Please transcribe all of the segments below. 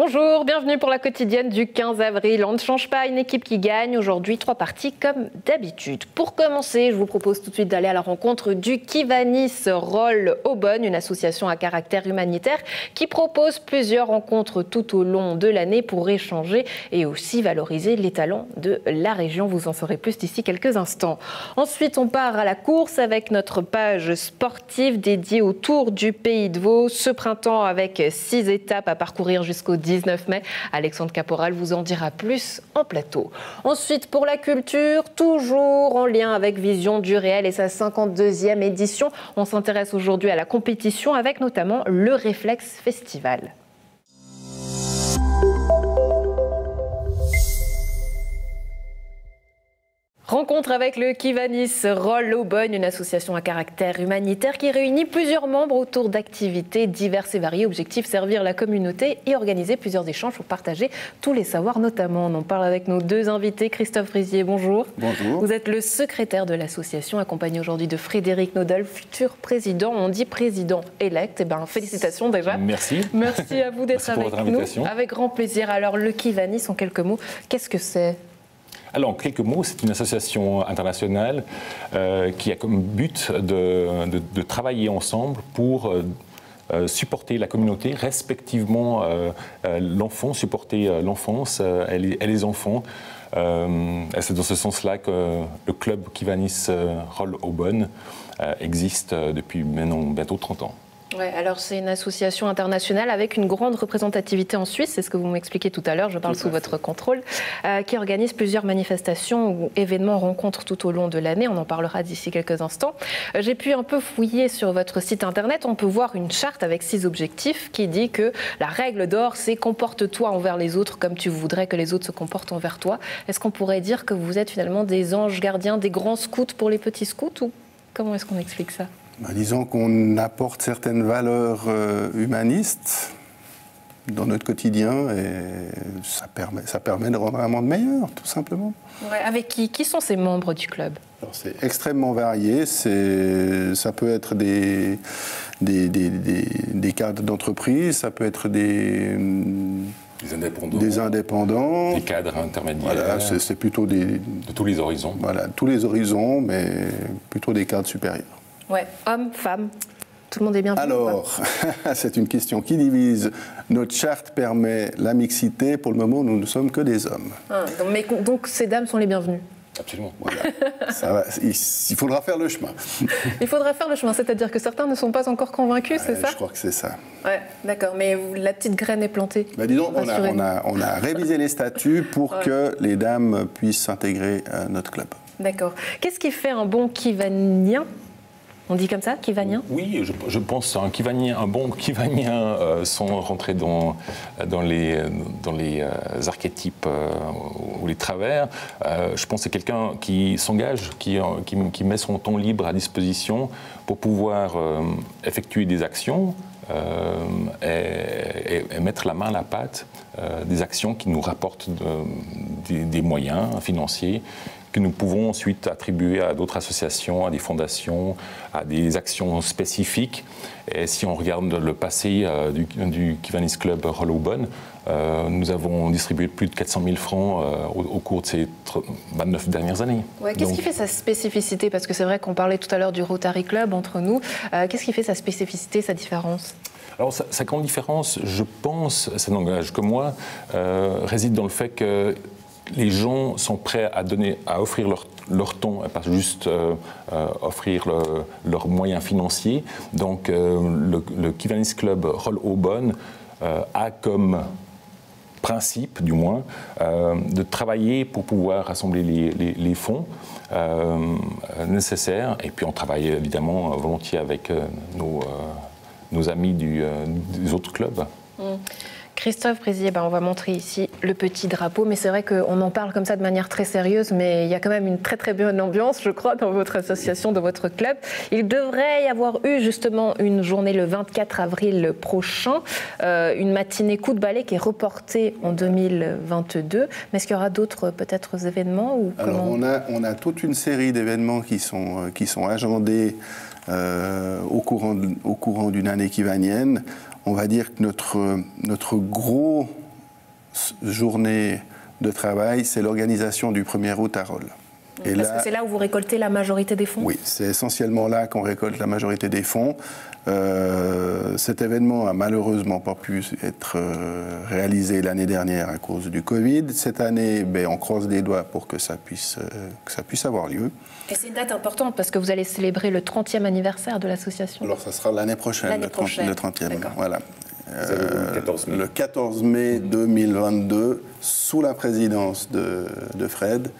Bonjour, bienvenue pour la quotidienne du 15 avril. On ne change pas, une équipe qui gagne. Aujourd'hui, 3 parties comme d'habitude. Pour commencer, je vous propose tout de suite d'aller à la rencontre du Kivanis Roll Aubonne, une association à caractère humanitaire qui propose plusieurs rencontres tout au long de l'année pour échanger et aussi valoriser les talents de la région. Vous en saurez plus d'ici quelques instants. Ensuite, on part à la course avec notre page sportive dédiée au Tour du Pays de Vaud. Ce printemps avec 6 étapes à parcourir jusqu'au 19 mai. Alexandre Caporal vous en dira plus en plateau. Ensuite, pour la culture, toujours en lien avec Vision du Réel et sa 52e édition, on s'intéresse aujourd'hui à la compétition avec notamment le Réflexe Festival. Rencontre avec le Kivanis Roll Aubonne, une association à caractère humanitaire qui réunit plusieurs membres autour d'activités diverses et variées. Objectif, servir la communauté et organiser plusieurs échanges pour partager tous les savoirs notamment. On en parle avec nos deux invités. Christophe Rizier, bonjour. Bonjour. Vous êtes le secrétaire de l'association, accompagné aujourd'hui de Frédéric Naudol, futur président. On dit président élect. Eh ben, félicitations déjà. Merci. Merci à vous d'être avec nous. Avec grand plaisir. Alors, le Kivanis, en quelques mots, qu'est-ce que c'est ? Alors, en quelques mots, c'est une association internationale qui a comme but de travailler ensemble pour supporter la communauté, respectivement l'enfant, supporter l'enfance et les enfants. C'est dans ce sens-là que le club Kivanis Roll Aubonne existe depuis maintenant bientôt 30 ans. Ouais, alors c'est une association internationale avec une grande représentativité en Suisse, c'est ce que vous m'expliquiez tout à l'heure, je parle sous votre contrôle, qui organise plusieurs manifestations ou événements, rencontres tout au long de l'année. On en parlera d'ici quelques instants. J'ai pu un peu fouiller sur votre site internet, on peut voir une charte avec 6 objectifs qui dit que la règle d'or, c'est comporte-toi envers les autres comme tu voudrais que les autres se comportent envers toi. Est-ce qu'on pourrait dire que vous êtes finalement des anges gardiens, des grands scouts pour les petits scouts ou comment est-ce qu'on explique ça ? Disons qu'on apporte certaines valeurs humanistes dans notre quotidien et ça permet de rendre un monde meilleur, tout simplement. Ouais, avec qui sont ces membres du club ? Alors, c'est extrêmement varié. Ça peut être des cadres d'entreprise, ça peut être des indépendants, des cadres intermédiaires. Voilà, c'est plutôt de tous les horizons. Voilà, tous les horizons, mais plutôt des cadres supérieurs. Ouais, hommes, femmes, tout le monde est bienvenu. Alors, c'est une question qui divise. Notre charte permet la mixité. Pour le moment, nous ne sommes que des hommes. Donc ces dames sont les bienvenues. Absolument. Voilà. Ça va, il faudra faire le chemin. Il faudra faire le chemin, c'est-à-dire que certains ne sont pas encore convaincus, c'est ça ? Je crois que c'est ça. Ouais, d'accord, mais la petite graine est plantée. Disons, on a révisé les statuts pour que les dames puissent intégrer notre club. D'accord. Qu'est-ce qui fait un bon kivanien ? On dit comme ça, kivanien ? Oui, je pense un bon kivanien, sans rentrer dans les archétypes ou les travers. Je pense que c'est quelqu'un qui s'engage, qui met son temps libre à disposition pour pouvoir effectuer des actions et mettre la main à la pâte des actions qui nous rapportent des moyens financiers que nous pouvons ensuite attribuer à d'autres associations, à des fondations, à des actions spécifiques. Et si on regarde le passé du Kivanis Club Roll Aubonne, nous avons distribué plus de 400 000 francs au cours de ces 29 dernières années. Ouais, qu'est-ce qui fait sa spécificité ? Parce que c'est vrai qu'on parlait tout à l'heure du Rotary Club entre nous. Qu'est-ce qui fait sa spécificité, sa différence ? Alors, sa grande différence, je pense, ça n'engage que moi, réside dans le fait que les gens sont prêts à offrir leur temps, et pas juste offrir leurs moyens financiers. Donc, le Kivanis Club Roll Aubonne a comme principe, du moins, de travailler pour pouvoir rassembler les fonds nécessaires. Et puis, on travaille évidemment volontiers avec nos amis des autres clubs. Christophe Rizier, on va montrer ici le petit drapeau, mais c'est vrai qu'on en parle comme ça de manière très sérieuse, mais il y a quand même une très très bonne ambiance, je crois, dans votre association, dans votre club. Il devrait y avoir eu justement une journée le 24 avril prochain, une matinée coup de balai qui est reportée en 2022. Mais est-ce qu'il y aura d'autres peut-être événements ou Alors on a toute une série d'événements qui sont agendés au courant d'une année kivanienne. On va dire que notre gros journée de travail, c'est l'organisation du 1er août à Rolle. Et parce que c'est là où vous récoltez la majorité des fonds? Oui, c'est essentiellement là qu'on récolte la majorité des fonds. Cet événement a malheureusement pas pu être réalisé l'année dernière à cause du Covid. Cette année, on croise les doigts pour que ça puisse avoir lieu. Et c'est une date importante parce que vous allez célébrer le 30e anniversaire de l'association. Alors ça sera l'année prochaine, le 30e. Voilà. Le 14 mai 2022, sous la présidence de Fred.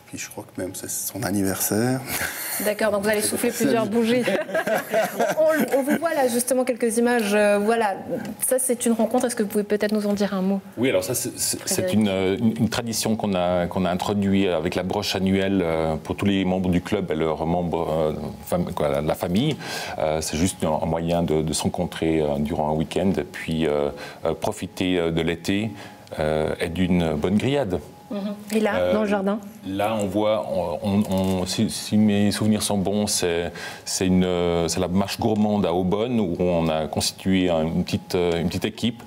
Puis je crois que même c'est son anniversaire. D'accord, donc vous allez souffler plusieurs bougies. on vous voit là justement quelques images. Voilà, ça c'est une rencontre. Est-ce que vous pouvez peut-être nous en dire un mot? Oui, alors ça c'est une tradition qu'on a introduite avec la broche annuelle pour tous les membres du club et leurs membres, la famille. C'est juste un moyen de se rencontrer durant un week-end et puis profiter de l'été et d'une bonne grillade. Et là, dans le jardin? Là, on voit, si mes souvenirs sont bons, c'est la marche gourmande à Aubonne où on a constitué une petite équipe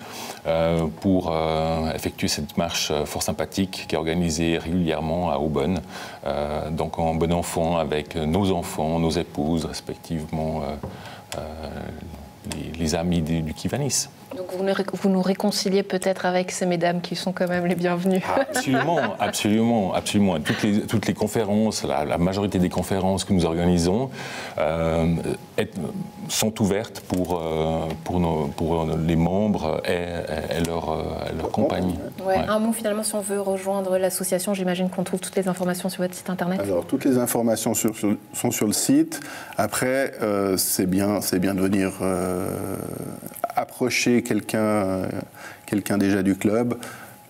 pour effectuer cette marche fort sympathique qui est organisée régulièrement à Aubonne. Donc en bon enfant avec nos enfants, nos épouses, respectivement, les amis du Kivanis. Donc vous nous réconciliez peut-être avec ces mesdames qui sont quand même les bienvenues. Absolument. Toutes les conférences, la majorité des conférences que nous organisons sont ouvertes pour les membres et leurs compagnies. Ouais. Un mot finalement, si on veut rejoindre l'association, j'imagine qu'on trouve toutes les informations sur votre site internet. Alors toutes les informations sont sur le site. Après, c'est bien de venir approcher quelqu'un déjà du club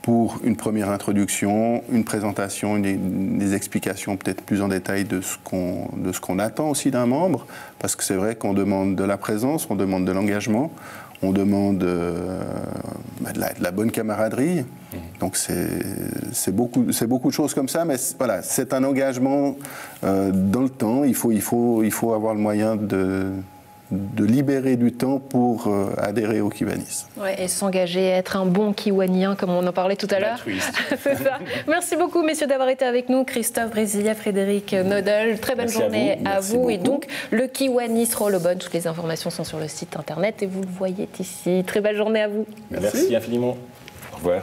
pour une première introduction, une présentation, des explications peut-être plus en détail de ce qu'on attend aussi d'un membre, parce que c'est vrai qu'on demande de la présence, on demande de l'engagement, on demande de la bonne camaraderie. Donc c'est beaucoup de choses comme ça, mais voilà, c'est un engagement dans le temps. Il faut avoir le moyen de libérer du temps pour adhérer au Kivanis. Ouais, et s'engager à être un bon Kiwanien, comme on en parlait tout à l'heure. C'est ça. Merci beaucoup, messieurs, d'avoir été avec nous. Christophe Brésillia, Frédéric Nodel, très bonne journée à vous. Et donc, le Kiwanis Roll Aubonne, toutes les informations sont sur le site internet et vous le voyez ici. Très belle journée à vous. Merci infiniment. Au revoir.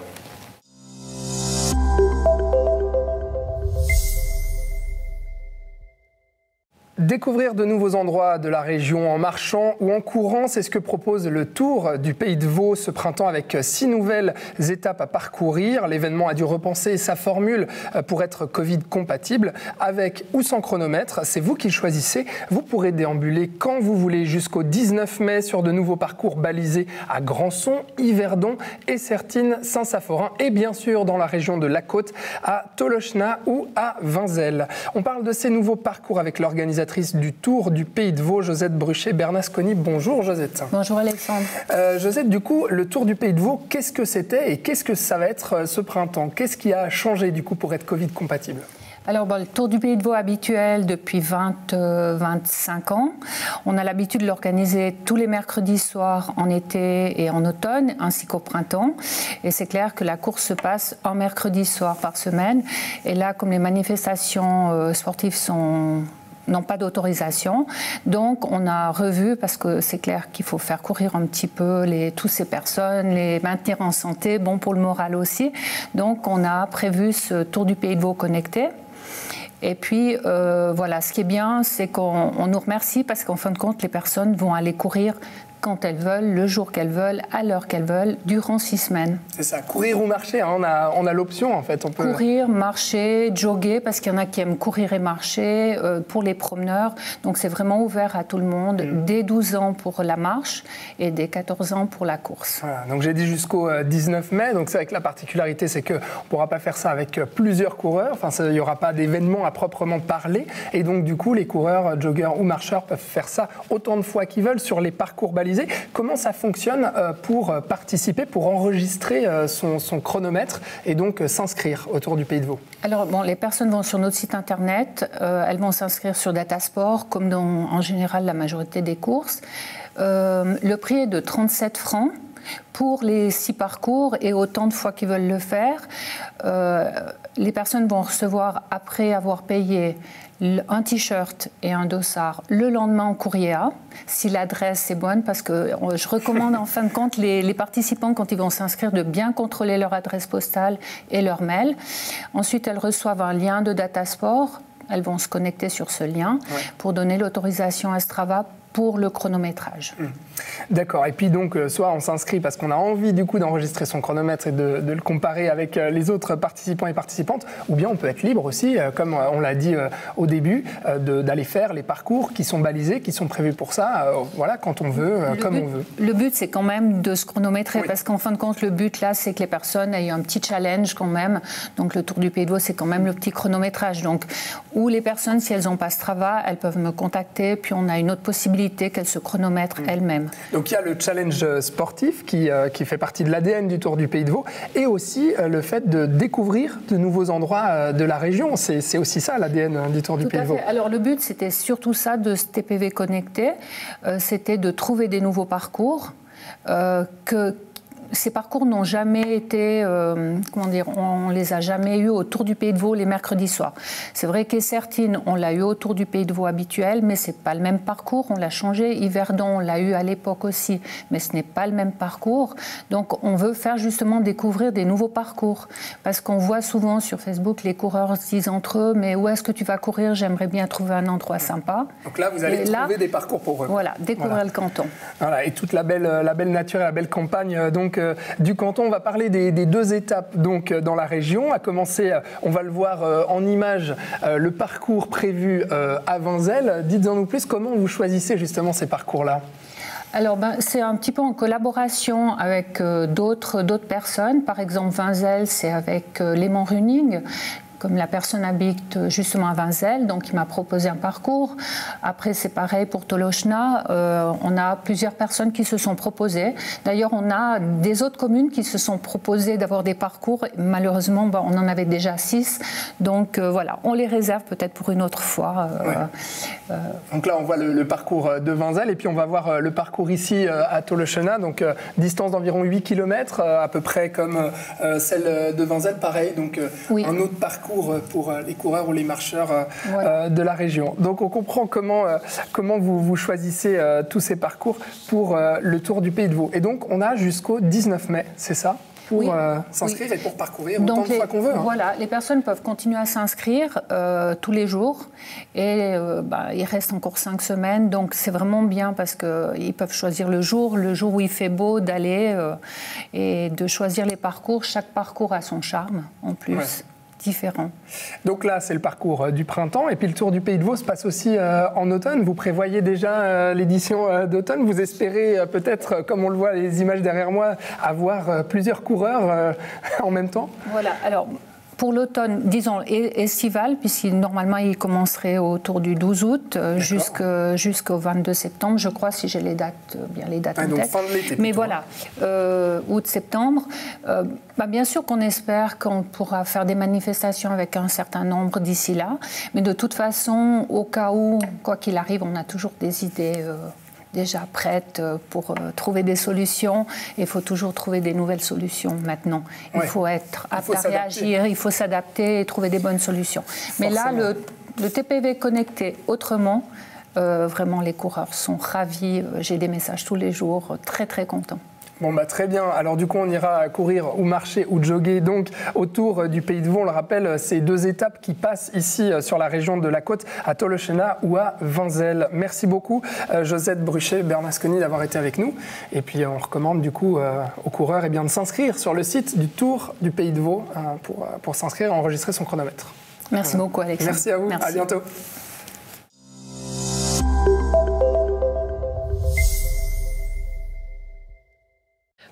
Découvrir de nouveaux endroits de la région en marchant ou en courant, c'est ce que propose le Tour du Pays de Vaud ce printemps avec 6 nouvelles étapes à parcourir. L'événement a dû repenser sa formule pour être Covid compatible, avec ou sans chronomètre. C'est vous qui choisissez. Vous pourrez déambuler quand vous voulez jusqu'au 19 mai sur de nouveaux parcours balisés à Grandson, Yverdon, Essertine, Saint-Saphorin et bien sûr dans la région de la Côte à Tolochna ou à Vinzelles. On parle de ces nouveaux parcours avec l'organisateur du Tour du Pays de Vaud, Josette Bruchet-Bernasconi. Bonjour Josette. Bonjour Alexandre. Josette, du coup, le Tour du Pays de Vaud, qu'est-ce que c'était et qu'est-ce que ça va être ce printemps? Qu'est-ce qui a changé du coup pour être Covid compatible? Alors, le Tour du Pays de Vaud habituel depuis 25 ans. On a l'habitude de l'organiser tous les mercredis soirs en été et en automne, ainsi qu'au printemps. Et c'est clair que la course se passe un mercredi soir par semaine. Et là, comme les manifestations sportives n'ont pas d'autorisation. Donc, on a revu, parce que c'est clair qu'il faut faire courir un petit peu toutes ces personnes, les maintenir en santé, bon pour le moral aussi. Donc, on a prévu ce Tour du Pays de Vaud connecté. Et puis, voilà, ce qui est bien, c'est qu'on nous remercie parce qu'en fin de compte, les personnes vont aller courir quand elles veulent, le jour qu'elles veulent, à l'heure qu'elles veulent, durant 6 semaines. C'est ça, courir ou marcher, hein, on a l'option en fait. On peut... Courir, marcher, jogger, parce qu'il y en a qui aiment courir et marcher, pour les promeneurs. Donc c'est vraiment ouvert à tout le monde, dès 12 ans pour la marche et dès 14 ans pour la course. Voilà, donc j'ai dit jusqu'au 19 mai, donc c'est avec la particularité, c'est qu'on ne pourra pas faire ça avec plusieurs coureurs, enfin il n'y aura pas d'événement à proprement parler, et donc du coup les coureurs, joggeurs ou marcheurs peuvent faire ça autant de fois qu'ils veulent sur les parcours balisés. Comment ça fonctionne pour participer, pour enregistrer son chronomètre et donc s'inscrire au Tour du Pays de Vaud? Alors, les personnes vont sur notre site internet, elles vont s'inscrire sur Datasport, comme dans en général la majorité des courses. Le prix est de 37 francs. Pour les 6 parcours et autant de fois qu'ils veulent le faire, les personnes vont recevoir, après avoir payé, un t-shirt et un dossard le lendemain en courrier A, si l'adresse est bonne, parce que je recommande en fin de compte les participants, quand ils vont s'inscrire, de bien contrôler leur adresse postale et leur mail. Ensuite, elles reçoivent un lien de Datasport. Elles vont se connecter sur ce lien pour donner l'autorisation à Strava pour le chronométrage. D'accord. Et puis donc, soit on s'inscrit parce qu'on a envie du coup d'enregistrer son chronomètre et de le comparer avec les autres participants et participantes, ou bien on peut être libre aussi, comme on l'a dit au début, d'aller faire les parcours qui sont balisés, qui sont prévus pour ça, voilà, quand on veut, on veut. Le but, c'est quand même de se chronométrer, parce qu'en fin de compte, le but là, c'est que les personnes aient un petit challenge quand même. Donc le Tour du Pays de Vaud, c'est quand même le petit chronométrage. Donc, où les personnes, si elles n'ont pas Strava, elles peuvent me contacter, puis on a une autre possibilité qu'elles se chronomètrent elles-mêmes. Donc il y a le challenge sportif qui fait partie de l'ADN du Tour du Pays de Vaud, et aussi le fait de découvrir de nouveaux endroits de la région. C'est aussi ça l'ADN du Tour du Pays de Vaud. Alors le but, c'était surtout ça de ce TPV connecté, c'était de trouver des nouveaux parcours que ces parcours n'ont jamais été, on les a jamais eus au Tour du Pays de Vaud les mercredis soirs. C'est vrai qu'Essertine, on l'a eu au Tour du Pays de Vaud habituel, mais c'est pas le même parcours, on l'a changé. Yverdon, on l'a eu à l'époque aussi, mais ce n'est pas le même parcours. Donc on veut faire justement découvrir des nouveaux parcours, parce qu'on voit souvent sur Facebook, les coureurs se disent entre eux, mais où est-ce que tu vas courir? J'aimerais bien trouver un endroit sympa. Donc là, vous allez trouver des parcours pour eux. Voilà, découvrir le canton. Voilà, et toute la belle nature et la belle campagne du canton. On va parler des 2 étapes donc, dans la région. À commencer, on va le voir en image, le parcours prévu à Vinzelles. Dites-en nous plus, comment vous choisissez justement ces parcours-là? Alors, c'est un petit peu en collaboration avec d'autres personnes. Par exemple, Vinzelles, c'est avec Léman Running. Comme la personne habite justement à Vinzelles, donc il m'a proposé un parcours. Après, c'est pareil pour Tolochna. On a plusieurs personnes qui se sont proposées. D'ailleurs, on a des autres communes qui se sont proposées d'avoir des parcours. Malheureusement, on en avait déjà 6. Donc voilà, on les réserve peut-être pour une autre fois. Donc là, on voit le parcours de Vinzelles, et puis on va voir le parcours ici à Tolochna. Donc distance d'environ 8 km, à peu près comme celle de Vinzelles, pareil. Donc un autre parcours pour les coureurs ou les marcheurs de la région. Donc on comprend comment vous choisissez tous ces parcours pour le Tour du Pays de Vaud. Et donc on a jusqu'au 19 mai, c'est ça, pour s'inscrire et pour parcourir autant de fois qu'on veut. Voilà, les personnes peuvent continuer à s'inscrire tous les jours, et il reste encore 5 semaines, donc c'est vraiment bien parce qu'ils peuvent choisir le jour où il fait beau d'aller et de choisir les parcours. Chaque parcours a son charme en plus. Ouais. Différent. Donc là, c'est le parcours du printemps, et puis le Tour du Pays de Vaud se passe aussi en automne. Vous prévoyez déjà l'édition d'automne. Vous espérez peut-être, comme on le voit les images derrière moi, avoir plusieurs coureurs en même temps? Voilà, alors pour l'automne, disons estival, puisque normalement il commencerait autour du 12 août jusqu'au 22 septembre, je crois, si j'ai les dates en donc tête. Fin de l'été. Mais voilà, août-septembre. Bien sûr qu'on espère qu'on pourra faire des manifestations avec un certain nombre d'ici là, mais de toute façon, au cas où, quoi qu'il arrive, on a toujours des idées déjà prêtes pour trouver des solutions. Il faut toujours trouver des nouvelles solutions maintenant. Il faut être apte à réagir, il faut s'adapter et trouver des bonnes solutions. Mais là, le TPV connecté autrement, vraiment les coureurs sont ravis. J'ai des messages tous les jours, très très contents. Bon, très bien. Alors du coup, on ira courir ou marcher ou jogger donc autour du Pays de Vaud. On le rappelle, ces 2 étapes qui passent ici sur la région de la Côte, à Tolochna ou à Vinzelles. Merci beaucoup, Josette Bruchet, Bernasconi, d'avoir été avec nous. Et puis, on recommande du coup aux coureurs de s'inscrire sur le site du Tour du Pays de Vaud pour s'inscrire et enregistrer son chronomètre. Merci beaucoup, Alexandre. Merci à vous. Merci. À bientôt.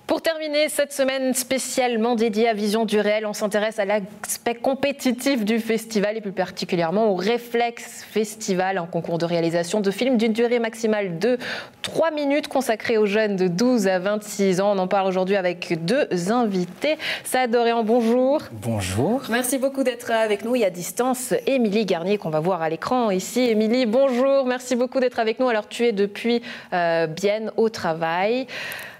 Pour terminer cette semaine spécialement dédiée à Vision du Réel, on s'intéresse à l'aspect compétitif du festival et plus particulièrement au Réflexe Festival, un concours de réalisation de films d'une durée maximale de 3 minutes consacré aux jeunes de 12 à 26 ans. On en parle aujourd'hui avec 2 invités. Saad Dorian, bonjour. Bonjour. Merci beaucoup d'être avec nous. Et à distance, Émilie Garnier qu'on va voir à l'écran ici. Émilie, bonjour. Merci beaucoup d'être avec nous. Alors tu es depuis Bienne au travail.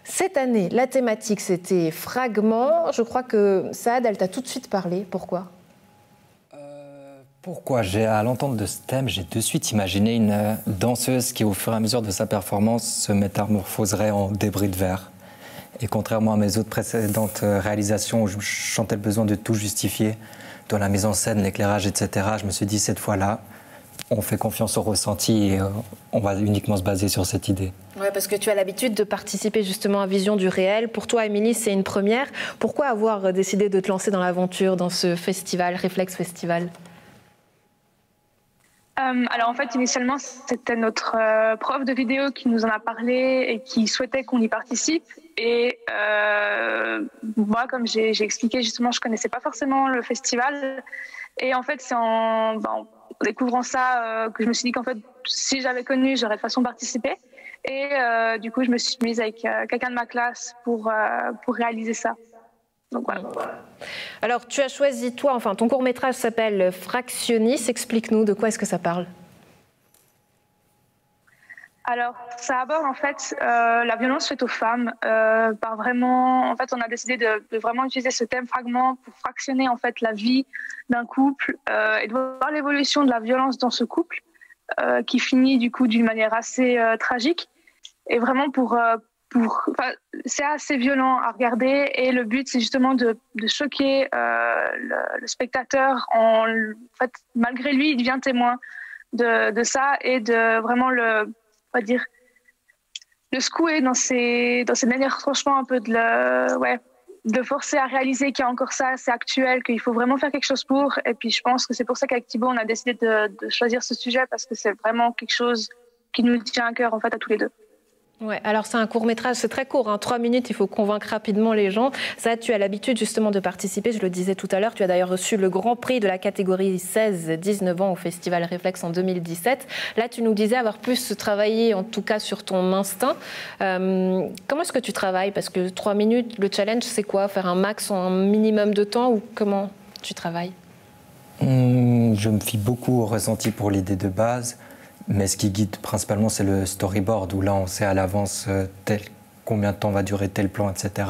Cette année, la thématique, c'était fragments. Je crois que Saad, elle t'a tout de suite parlé. Pourquoi ? Pourquoi ? À l'entente de ce thème, j'ai de suite imaginé une danseuse qui, au fur et à mesure de sa performance, se métamorphoserait en débris de verre. Et contrairement à mes autres précédentes réalisations où je sentais le besoin de tout justifier, dans la mise en scène, l'éclairage, etc., je me suis dit, cette fois-là, on fait confiance au ressenti et on va uniquement se baser sur cette idée. Oui, parce que tu as l'habitude de participer justement à Vision du réel. Pour toi, Émilie, c'est une première. Pourquoi avoir décidé de te lancer dans l'aventure, dans ce festival, Réflexe Festival ? Alors en fait, initialement, c'était notre prof de vidéo qui nous en a parlé et qui souhaitait qu'on y participe. Et moi, comme j'ai expliqué, justement, je connaissais pas forcément le festival. Et en fait, c'est en découvrant ça que je me suis dit qu'en fait, si j'avais connu, j'aurais de toute façon participé. Et du coup, je me suis mise avec quelqu'un de ma classe pour réaliser ça. Donc voilà. Alors, tu as choisi, toi, enfin, ton court-métrage s'appelle Fractionnis. Explique-nous de quoi est-ce que ça parle. Alors, ça aborde en fait la violence faite aux femmes par vraiment. En fait, on a décidé de vraiment utiliser ce thème fragment pour fractionner en fait la vie d'un couple et de voir l'évolution de la violence dans ce couple qui finit du coup d'une manière assez tragique et vraiment c'est assez violent à regarder et le but c'est justement de choquer le spectateur en fait malgré lui il devient témoin de ça et de vraiment le secouer dans ses derniers retranchements un peu de forcer à réaliser qu'il y a encore ça, c'est actuel, qu'il faut vraiment faire quelque chose pour. Et puis je pense que c'est pour ça qu'avec Thibaut, on a décidé de choisir ce sujet parce que c'est vraiment quelque chose qui nous tient à cœur en fait à tous les deux. Ouais, alors c'est un court-métrage, c'est très court, 3 minutes, il faut convaincre rapidement les gens. Ça, tu as l'habitude justement de participer, je le disais tout à l'heure, tu as d'ailleurs reçu le grand prix de la catégorie 16-19 ans au Festival Réflexe en 2017. Là, tu nous disais avoir plus travaillé, en tout cas sur ton instinct. Comment est-ce que tu travailles ? Parce que 3 minutes, le challenge, c'est quoi ? Faire un max en un minimum de temps ou comment tu travailles ? Je me fie beaucoup au ressenti pour l'idée de base. Mais ce qui guide principalement, c'est le storyboard, où là, on sait à l'avance combien de temps va durer tel plan, etc.,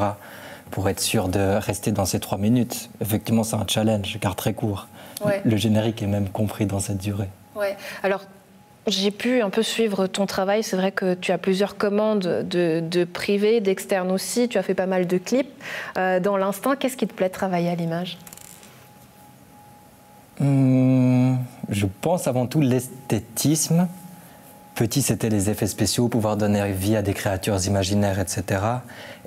pour être sûr de rester dans ces 3 minutes. Effectivement, c'est un challenge, car très court. Ouais. Le générique est même compris dans cette durée. Ouais. Alors, j'ai pu un peu suivre ton travail. C'est vrai que tu as plusieurs commandes de privés, d'externes aussi. Tu as fait pas mal de clips. Dans l'instinct, qu'est-ce qui te plaît de travailler à l'image ? Je pense avant tout l'esthétisme. Petit, c'était les effets spéciaux, pouvoir donner vie à des créatures imaginaires, etc.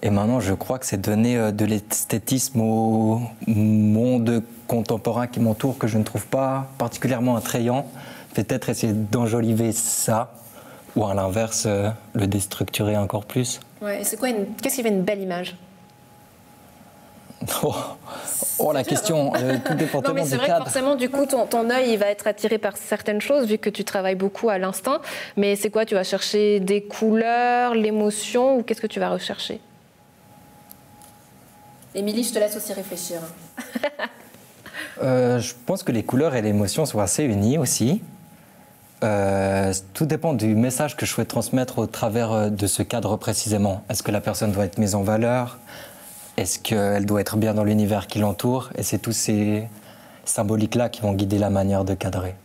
Et maintenant, je crois que c'est donner de l'esthétisme au monde contemporain qui m'entoure, que je ne trouve pas particulièrement attrayant. Peut-être essayer d'enjoliver ça, ou à l'inverse, le déstructurer encore plus. Ouais, et qu'est-ce qui fait une belle image ? La question, tout dépend non, mais c'est vrai que forcément, du coup, ton œil, il va être attiré par certaines choses, vu que tu travailles beaucoup à l'instinct. Mais c'est quoi ? Tu vas chercher des couleurs, l'émotion, ou qu'est-ce que tu vas rechercher ? Émilie, je te laisse aussi réfléchir. Je pense que les couleurs et l'émotion sont assez unies aussi. Tout dépend du message que je souhaite transmettre au travers de ce cadre précisément. Est-ce que la personne doit être mise en valeur ? Est-ce qu'elle doit être bien dans l'univers qui l'entoure ? Et c'est tous ces symboliques-là qui vont guider la manière de cadrer.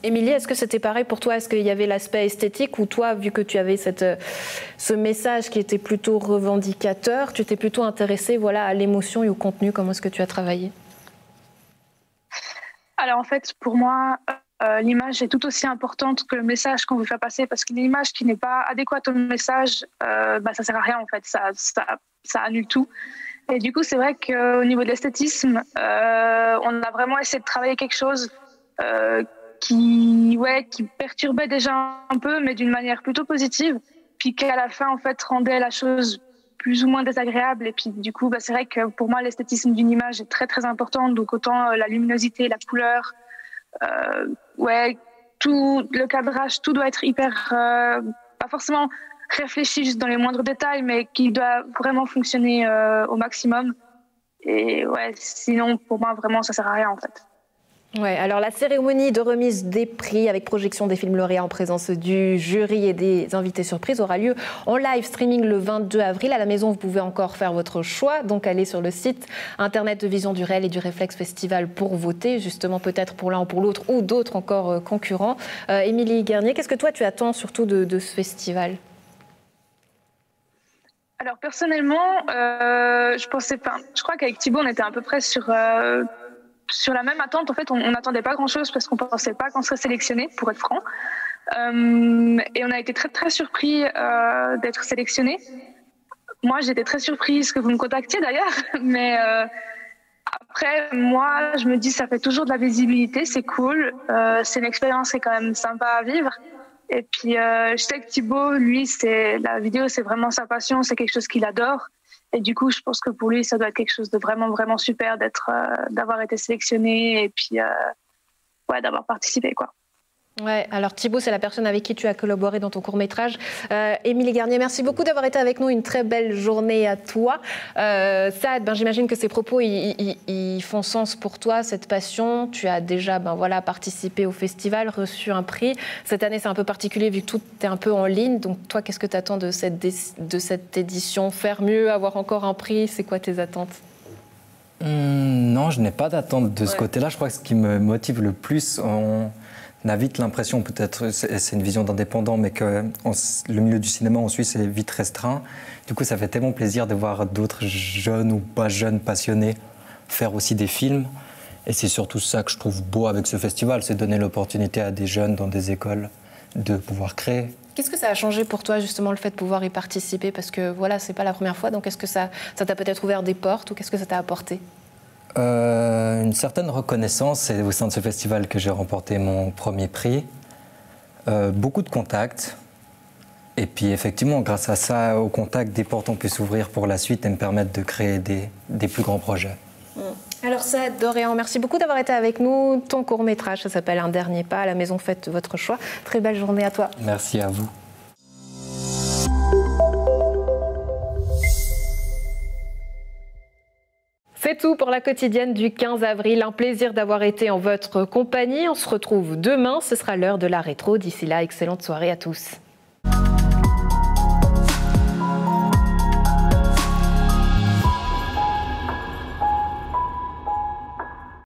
Émilie, est-ce que c'était pareil pour toi ? Est-ce qu'il y avait l'aspect esthétique ou toi, vu que tu avais ce message qui était plutôt revendicateur, tu t'es plutôt intéressée à l'émotion et au contenu ? Comment est-ce que tu as travaillé ? Alors en fait, pour moi, l'image est tout aussi importante que le message qu'on veut faire passer, parce qu'une image qui n'est pas adéquate au message, ça sert à rien en fait, ça annule tout. Et du coup, c'est vrai qu'au niveau de l'esthétisme, on a vraiment essayé de travailler quelque chose qui perturbait déjà un peu, mais d'une manière plutôt positive, puis qu'à la fin, en fait, rendait la chose plus ou moins désagréable. Et puis, du coup, c'est vrai que pour moi, l'esthétisme d'une image est très, très important. Donc, autant la luminosité, la couleur, tout le cadrage, tout doit être hyper, pas forcément réfléchi juste dans les moindres détails, mais qui doit vraiment fonctionner au maximum. Et sinon, pour moi, vraiment, ça sert à rien, en fait. Ouais, alors la cérémonie de remise des prix avec projection des films lauréats en présence du jury et des invités surprises aura lieu en live streaming le 22 avril. À la maison, vous pouvez encore faire votre choix, donc allez sur le site internet de Vision du Réel et du Réflexe Festival pour voter, justement peut-être pour l'un ou pour l'autre ou d'autres encore concurrents. Émilie Garnier, qu'est-ce que toi tu attends surtout de ce festival ? Alors personnellement, je crois qu'avec Thibaut, on était à peu près sur la même attente. En fait, on n'attendait pas grand-chose parce qu'on ne pensait pas qu'on serait sélectionné, pour être franc. Et on a été très, très surpris d'être sélectionné. Moi, j'étais très surprise que vous me contactiez d'ailleurs. Mais après, moi, je me dis, ça fait toujours de la visibilité, c'est cool. C'est une expérience qui est quand même sympa à vivre. Et puis, je sais que Thibaut, lui, la vidéo, c'est vraiment sa passion, c'est quelque chose qu'il adore. Et du coup, je pense que pour lui, ça doit être quelque chose de vraiment, vraiment super d'avoir été sélectionné et puis d'avoir participé, quoi. Ouais, alors Thibaut, c'est la personne avec qui tu as collaboré dans ton court-métrage. Émilie Garnier, merci beaucoup d'avoir été avec nous. Une très belle journée à toi. Saad, j'imagine que ces propos, ils font sens pour toi, cette passion. Tu as déjà participé au festival, reçu un prix. Cette année, c'est un peu particulier vu que tout est un peu en ligne. Donc toi, qu'est-ce que tu attends de cette édition ? Faire mieux, avoir encore un prix, c'est quoi tes attentes ? Non, je n'ai pas d'attente de ce côté-là. Je crois que ce qui me motive le plus, on a vite l'impression, peut-être c'est une vision d'indépendant, mais que le milieu du cinéma en Suisse est vite restreint. Du coup, ça fait tellement plaisir de voir d'autres jeunes ou pas jeunes passionnés faire aussi des films. Et c'est surtout ça que je trouve beau avec ce festival, c'est donner l'opportunité à des jeunes dans des écoles de pouvoir créer. Qu'est-ce que ça a changé pour toi, justement, le fait de pouvoir y participer ? Parce que voilà, c'est pas la première fois, donc est-ce que ça t'a peut-être ouvert des portes ou qu'est-ce que ça t'a apporté ? Une certaine reconnaissance, c'est au sein de ce festival que j'ai remporté mon premier prix. Beaucoup de contacts. Et puis effectivement, grâce à ça, au contact, des portes ont pu s'ouvrir pour la suite et me permettre de créer des plus grands projets. Alors Saad Doréan, merci beaucoup d'avoir été avec nous. Ton court-métrage, ça s'appelle Un dernier pas. À la maison, faites votre choix. Très belle journée à toi. Merci à vous. C'est tout pour la quotidienne du 15 avril. Un plaisir d'avoir été en votre compagnie. On se retrouve demain. Ce sera l'heure de la rétro. D'ici là, excellente soirée à tous.